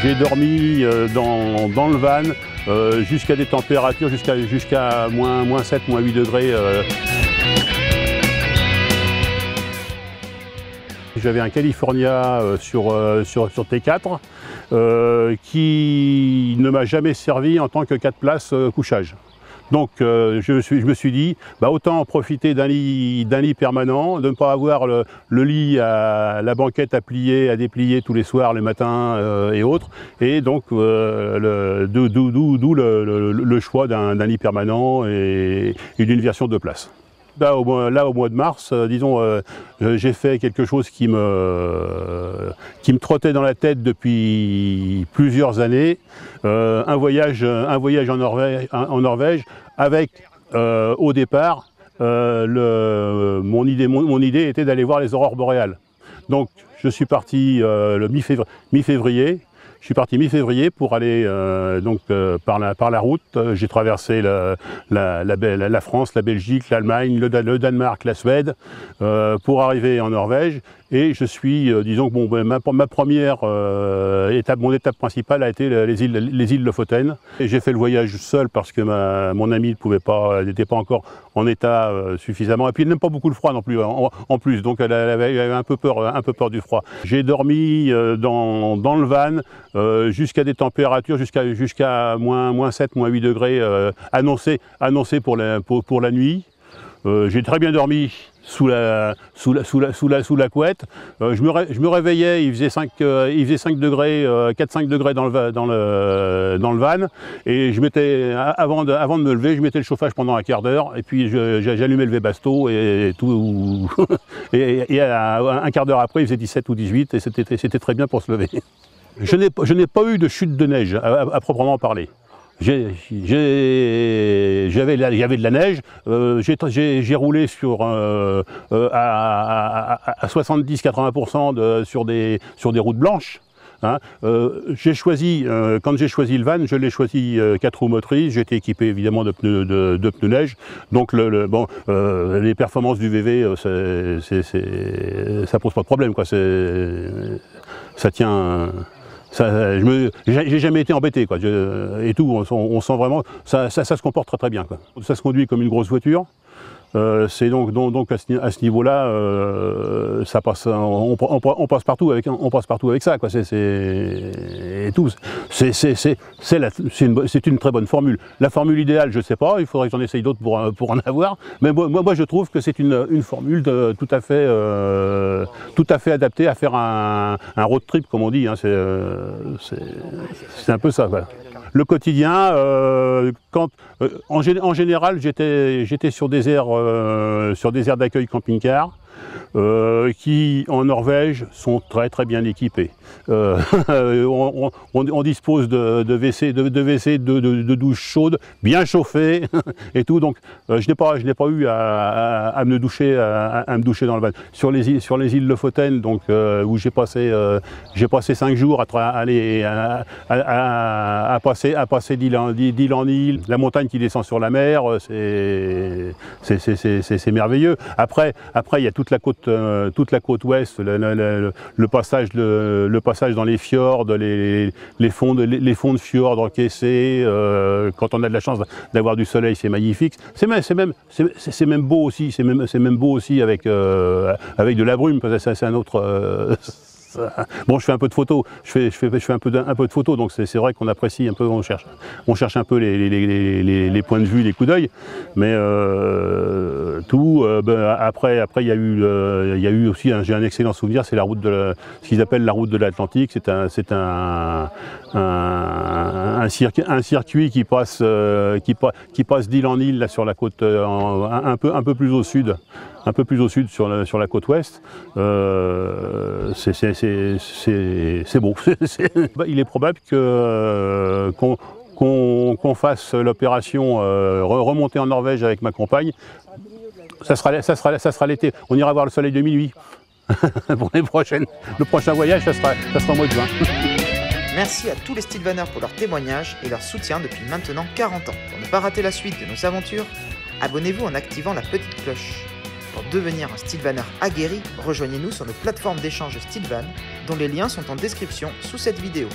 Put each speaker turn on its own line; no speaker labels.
J'ai dormi dans le van jusqu'à des températures jusqu'à moins 7, moins 8 degrés. J'avais un California sur T4 qui ne m'a jamais servi en tant que 4 places couchage. Donc je me suis dit, autant en profiter d'un lit permanent, de ne pas avoir le lit la banquette à plier, à déplier tous les soirs, les matins et autres. Et donc d'où le choix d'un lit permanent et d'une version de place. Là, au mois de mars, j'ai fait quelque chose qui me trottait dans la tête depuis plusieurs années. Un voyage en Norvège avec, au départ, mon idée était d'aller voir les aurores boréales. Donc, je suis parti le mi-février. Je suis parti mi-février pour aller par la route. J'ai traversé la France, la Belgique, l'Allemagne, le Danemark, la Suède, pour arriver en Norvège. Et je suis, ma première étape, mon étape principale a été les îles Lofoten. J'ai fait le voyage seul parce que mon ami n'était pas encore en état suffisamment. Et puis elle n'aime pas beaucoup le froid non plus, en plus, donc elle avait un peu peur du froid. J'ai dormi dans le van jusqu'à des températures jusqu'à moins 7, moins 8 degrés annoncés pour la nuit. J'ai très bien dormi sous la couette. Je me réveillais, il faisait 5 degrés, 4-5 degrés dans le van. Et avant de me lever, je mettais le chauffage pendant un quart d'heure. Et puis j'allumais le Webasto et tout. et un quart d'heure après, il faisait 17 ou 18 et c'était très bien pour se lever. Je n'ai pas eu de chute de neige à proprement parler. Il y avait de la neige, j'ai roulé à 70-80% sur des routes blanches. Hein. Quand j'ai choisi le van, je l'ai choisi 4 roues motrices, j'ai été équipé évidemment de pneus neige, donc les performances du VV, ça pose pas de problème, quoi. Ça tient. J'ai jamais été embêté, quoi. Et tout, on sent vraiment, ça se comporte très très bien, quoi. Ça se conduit comme une grosse voiture. C'est donc à ce niveau-là, ça passe, on passe partout avec ça, quoi. Et tout. C'est une très bonne formule. La formule idéale, je sais pas, il faudrait que j'en essaye d'autres pour en avoir. Mais moi, je trouve que c'est une formule tout à fait adaptée à faire un road trip, comme on dit. Hein. C'est un peu ça, quoi. Le quotidien, en général, j'étais sur des aires d'accueil camping-car qui, en Norvège, sont très très bien équipés. On dispose de WC, de douches chaudes, bien chauffées et tout. Donc, je n'ai pas eu à me doucher dans le van. Sur les îles Lofoten, donc où j'ai passé 5 jours à passer d'île en île. La montagne qui descend sur la mer, c'est merveilleux. Après, il y a toute la côte ouest, le passage dans les fjords, les fonds de fjords encaissés. Quand on a de la chance d'avoir du soleil, c'est magnifique. C'est même beau aussi. C'est même beau aussi avec de la brume, parce que c'est un autre. Bon, je fais un peu de photos, je fais un peu de photos, donc c'est vrai qu'on apprécie un peu, on cherche un peu les points de vue, les coups d'œil, mais après il y a eu aussi, j'ai un excellent souvenir, c'est ce qu'ils appellent la route de l'Atlantique. C'est un circuit qui passe d'île en île là, sur la côte, un peu plus au sud. Un peu plus au sud sur la côte ouest, c'est beau. Il est probable qu'on fasse l'opération remonter en Norvège avec ma compagne. Ça sera l'été. On ira voir le soleil de minuit. Pour les prochaines. Le prochain voyage, ça sera au mois de juin.
Merci à tous les Stylvaners pour leur témoignage et leur soutien depuis maintenant 40 ans. Pour ne pas rater la suite de nos aventures, abonnez-vous en activant la petite cloche. Pour devenir un Stylvaner aguerri, rejoignez-nous sur nos plateformes d'échange Stylvan, dont les liens sont en description sous cette vidéo.